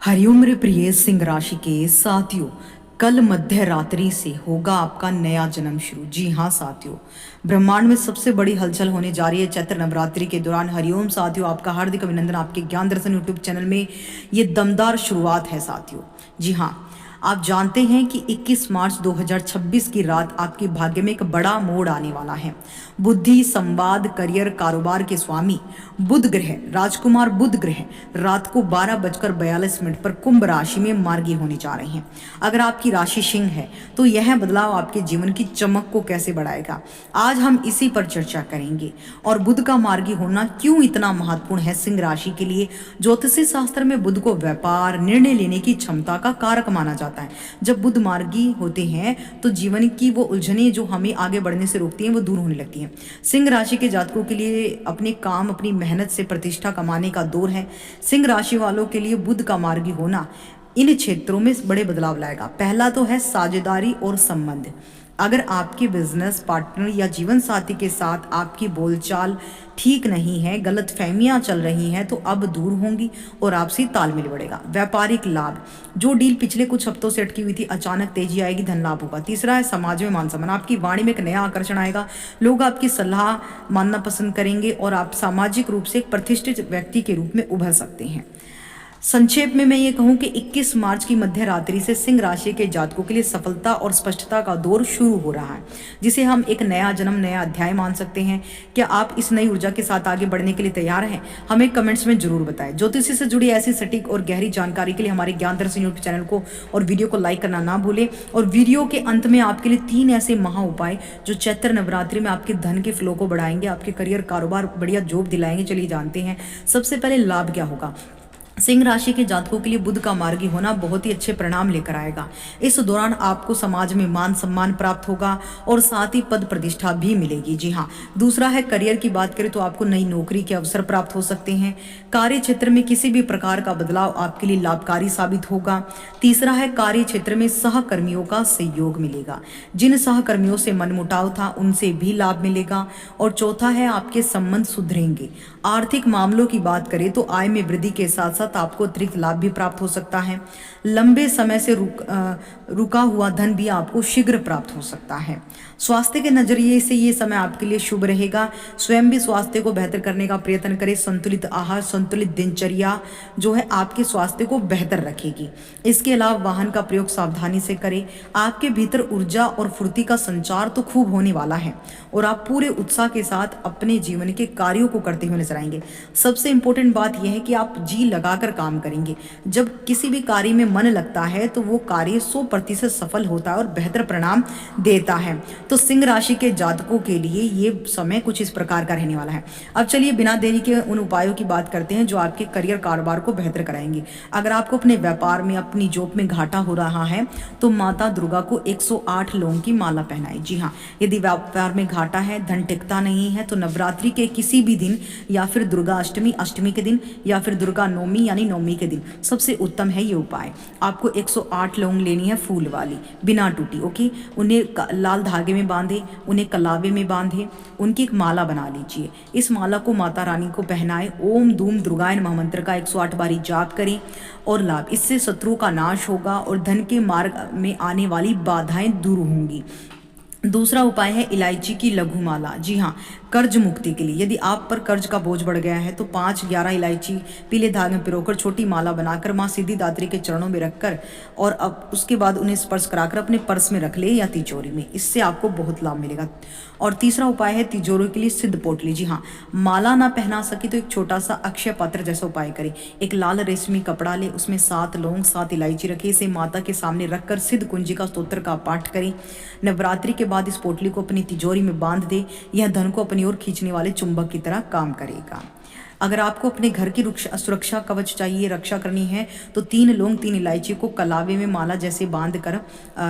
हरिओम मेरे प्रिय सिंह राशि के साथियों, कल मध्य रात्रि से होगा आपका नया जन्म शुरू। जी हाँ साथियों, ब्रह्मांड में सबसे बड़ी हलचल होने जा रही है चैत्र नवरात्रि के दौरान। हरिओम साथियों, आपका हार्दिक अभिनंदन। आपके ज्ञान दर्शन यूट्यूब चैनल में ये दमदार शुरुआत है साथियों। जी हाँ, आप जानते हैं कि 21 मार्च 2026 की रात आपके भाग्य में एक बड़ा मोड़ आने वाला है। बुद्धि, संवाद, करियर, कारोबार के स्वामी बुध ग्रह, राजकुमार बुध ग्रह रात को 12:42 पर कुंभ राशि में मार्गी होने जा रहे हैं। अगर आपकी राशि सिंह है तो यह बदलाव आपके जीवन की चमक को कैसे बढ़ाएगा, आज हम इसी पर चर्चा करेंगे। और बुध का मार्गी होना क्यों इतना महत्वपूर्ण है सिंह राशि के लिए। ज्योतिषी शास्त्र में बुध को व्यापार, निर्णय लेने की क्षमता का कारक माना जाता है। जब बुध मार्गी होते हैं तो जीवन की वो उलझनें जो हमें आगे बढ़ने से रोकती हैं वो दूर होने लगती हैं। सिंह राशि के जातकों के लिए अपने काम, अपनी मेहनत से प्रतिष्ठा कमाने का दौर है। सिंह राशि वालों के लिए बुध का मार्गी होना इन क्षेत्रों में बड़े बदलाव लाएगा। पहला तो है साझेदारी और संबंध। अगर आपके बिजनेस पार्टनर या जीवन साथी के साथ आपकी बोलचाल ठीक नहीं है, गलत फहमियाँ चल रही हैं, तो अब दूर होंगी और आपसी तालमेल बढ़ेगा। व्यापारिक लाभ, जो डील पिछले कुछ हफ्तों से अटकी हुई थी, अचानक तेजी आएगी, धन लाभ होगा। तीसरा है समाज में मान सम्मान, आपकी वाणी में एक नया आकर्षण आएगा, लोग आपकी सलाह मानना पसंद करेंगे और आप सामाजिक रूप से एक प्रतिष्ठित व्यक्ति के रूप में उभर सकते हैं। संक्षेप में मैं ये कहूँ कि 21 मार्च की मध्य रात्रि से सिंह राशि के जातकों के लिए सफलता और स्पष्टता का दौर शुरू हो रहा है, जिसे हम एक नया जन्म, नया अध्याय मान सकते हैं। क्या आप इस नई ऊर्जा के साथ आगे बढ़ने के लिए तैयार हैं? हमें कमेंट्स में जरूर बताएं। ज्योतिषी से जुड़ी ऐसी सटीक और गहरी जानकारी के लिए हमारे ज्ञान दर्शन यूट्यूब चैनल को और वीडियो को लाइक करना ना भूलें। और वीडियो के अंत में आपके लिए 3 ऐसे महा उपाय जो चैत्र नवरात्रि में आपके धन के फ्लो को बढ़ाएंगे, आपके करियर, कारोबार, बढ़िया जॉब दिलाएंगे। चलिए जानते हैं। सबसे पहले लाभ क्या होगा। सिंह राशि के जातकों के लिए बुध का मार्गी होना बहुत ही अच्छे परिणाम लेकर आएगा। इस दौरान आपको समाज में मान सम्मान प्राप्त होगा और साथ ही पद प्रतिष्ठा भी मिलेगी। जी हाँ, दूसरा है करियर की बात करें तो आपको नई नौकरी के अवसर प्राप्त हो सकते हैं। कार्य क्षेत्र में किसी भी प्रकार का बदलाव आपके लिए लाभकारी साबित होगा। तीसरा है कार्य क्षेत्र में सहकर्मियों का सहयोग मिलेगा, जिन सहकर्मियों से मनमुटाव था उनसे भी लाभ मिलेगा। और चौथा है आपके संबंध सुधरेंगे। आर्थिक मामलों की बात करें तो आय में वृद्धि के साथ साथ आपको अतिरिक्त लाभ भी प्राप्त हो सकता है। लंबे समय से रुका हुआ धन भी आपको शीघ्र प्राप्त हो सकता है। स्वास्थ्य के नजरिए से ये समय आपके लिए शुभ रहेगा। स्वयं भी स्वास्थ्य को बेहतर करने का प्रयत्न करें। संतुलित आहार, संतुलित दिनचर्या जो है आपके स्वास्थ्य को बेहतर रखेगी। इसके अलावा वाहन का प्रयोग सावधानी से करें। आपके भीतर ऊर्जा और फुर्ती का संचार तो खूब होने वाला है और आप पूरे उत्साह के साथ अपने जीवन के कार्यों को करते हुए नजर आएंगे। सबसे इंपॉर्टेंट बात यह है कि आप जी लगाकर काम करेंगे। जब किसी भी कार्य में मन लगता है तो वो कार्य 100% सफल होता है और बेहतर परिणाम देता है। तो सिंह राशि के जातकों के लिए ये समय कुछ इस प्रकार का रहने वाला है। अब चलिए बिना देरी के उन उपायों की बात करते हैं जो आपके करियर, कारोबार को बेहतर कराएंगे। अगर आपको अपने व्यापार में, अपनी जॉब में घाटा हो रहा है तो माता दुर्गा को 108 लौंग की माला पहनाएं। जी हाँ, यदि व्यापार में घाटा है, धन टिकता नहीं है, तो नवरात्रि के किसी भी दिन या फिर दुर्गा अष्टमी, अष्टमी के दिन या फिर दुर्गा नवमी यानी नवमी के दिन सबसे उत्तम है ये उपाय। आपको 108 लौंग लेनी है, फूल वाली, बिना टूटी। ओके, उन्हें लाल धागे में बांधे, उन्हें कलावे में बांधे, उनकी एक माला बना लीजिए। इस माला को माता रानी को पहनाए। ओम धूम दुर्गाय नमः मंत्र का 108 बारी जाप करें और लाभ, इससे शत्रु का नाश होगा और धन के मार्ग में आने वाली बाधाएं दूर होंगी। दूसरा उपाय है इलायची की लघु माला। जी हाँ, कर्ज मुक्ति के लिए। यदि आप पर कर्ज का बोझ बढ़ गया है तो 5-11 इलायची पीले धागे में पिरोकर छोटी माला बनाकर माँ सिद्धिदात्री के चरणों में रखकर और अब उसके बाद उन्हें स्पर्श कराकर अपने पर्स में रख ले या तिजोरी में। इससे आपको बहुत लाभ मिलेगा। और तीसरा उपाय है तिजोरी के लिए सिद्ध पोटली। जी हाँ, माला ना पहना सकी तो एक छोटा सा अक्षय पात्र जैसा उपाय करें। एक लाल रेशमी कपड़ा ले, उसमें 7 लौंग, 7 इलायची रखे, इसे माता के सामने रखकर सिद्ध कुंजिका स्तोत्र का पाठ करें। नवरात्रि के बाद इस पोटली को अपनी तिजोरी में बांध दे। यह धन को अपनी ओर खींचने वाले चुंबक की तरह काम करेगा। अगर आपको अपने घर की सुरक्षा कवच चाहिए, रक्षा करनी है, तो 3 लौंग, 3 इलायची को कलावे में माला जैसे बांध कर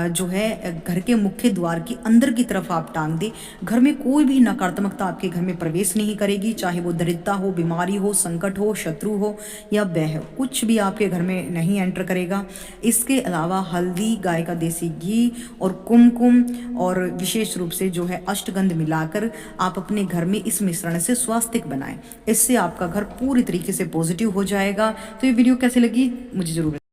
जो है घर के मुख्य द्वार की अंदर की तरफ आप टांग दे। घर में कोई भी नकारात्मकता आपके घर में प्रवेश नहीं करेगी, चाहे वो दरिद्रता हो, बीमारी हो, संकट हो, शत्रु हो या व्यय हो, कुछ भी आपके घर में नहीं एंटर करेगा। इसके अलावा हल्दी, गाय का देसी घी और कुमकुम और विशेष रूप से जो है अष्टगंध मिलाकर आप अपने घर में इस मिश्रण से स्वास्तिक बनाएं। इससे आप आपका घर पूरी तरीके से पॉजिटिव हो जाएगा। तो ये वीडियो कैसी लगी मुझे जरूर